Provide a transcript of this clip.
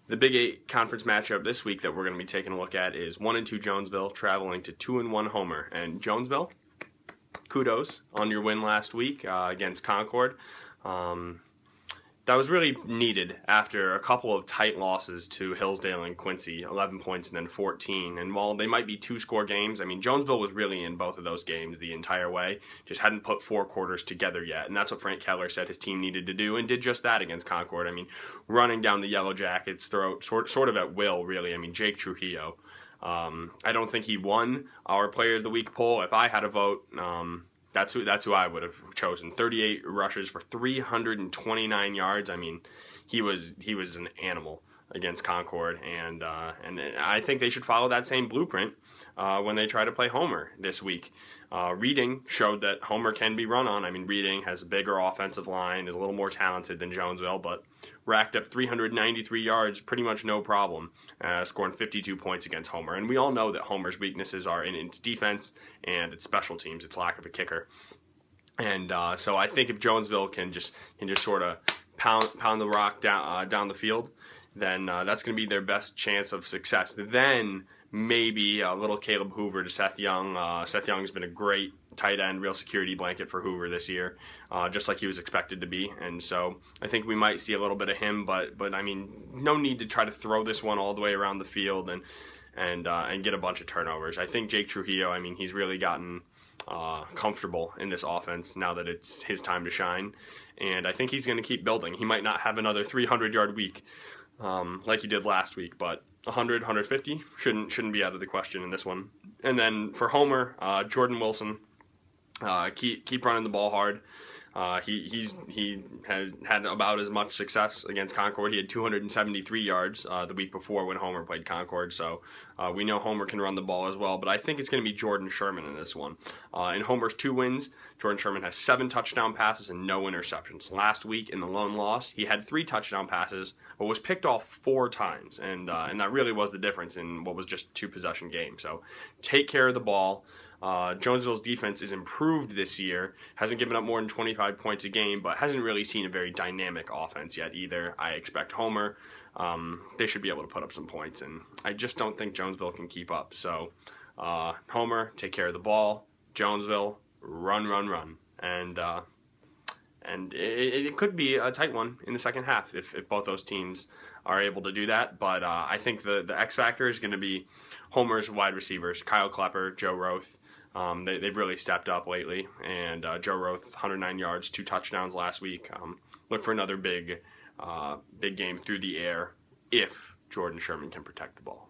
The Big 8 conference matchup this week that we're going to be taking a look at is 1-2 Jonesville traveling to 2-1 Homer. And Jonesville, kudos on your win last week against Concord. That was really needed after a couple of tight losses to Hillsdale and Quincy, 11 points and then 14. And while they might be two-score games, I mean, Jonesville was really in both of those games the entire way, just hadn't put 4 quarters together yet. And that's what Frank Keller said his team needed to do, and did just that against Concord. I mean, running down the Yellow Jackets' throat, sort of at will, really. I mean, Jake Trujillo. I don't think he won our Player of the Week poll. If I had a vote, that's who I would have chosen. 38 rushes for 329 yards. I mean, he was an animal against Concord, and I think they should follow that same blueprint when they try to play Homer this week. Reading showed that Homer can be run on. I mean, Reading has a bigger offensive line, is a little more talented than Jonesville, but racked up 393 yards, pretty much no problem, scoring 52 points against Homer. And we all know that Homer's weaknesses are in its defense and its special teams, its lack of a kicker. And so I think if Jonesville can just sort of pound the rock down the field, then that's going to be their best chance of success. Then maybe a little Caleb Hoover to Seth Young. Seth Young has been a great tight end, real security blanket for Hoover this year, just like he was expected to be. And so I think we might see a little bit of him, but I mean, no need to try to throw this one all the way around the field and get a bunch of turnovers. I think Jake Trujillo, I mean, he's really gotten comfortable in this offense now that it's his time to shine, and I think he's going to keep building. He might not have another 300-yard week like he did last week, but 100, 150 shouldn't be out of the question in this one. And then for Homer, Jordan Wilson, keep running the ball hard. He has had about as much success against Concord. He had 273 yards the week before when Homer played Concord, so we know Homer can run the ball as well, but I think it's going to be Jordan Sherman in this one. In Homer's 2 wins, Jordan Sherman has 7 touchdown passes and no interceptions. Last week in the lone loss, he had 3 touchdown passes, but was picked off 4 times, and that really was the difference in what was just a 2-possession game. So take care of the ball. Jonesville's defense is improved this year, hasn't given up more than 25 points a game, but hasn't really seen a very dynamic offense yet either. I expect Homer, they should be able to put up some points, and I just don't think Jonesville can keep up. So Homer, take care of the ball. Jonesville, run. And it could be a tight one in the second half if both those teams are able to do that. But I think the X factor is going to be Homer's wide receivers, Kyle Klepper, Joe Roth. They've really stepped up lately, and Joe Roth, 109 yards, 2 touchdowns last week. Look for another big game through the air if Jordan Sherman can protect the ball.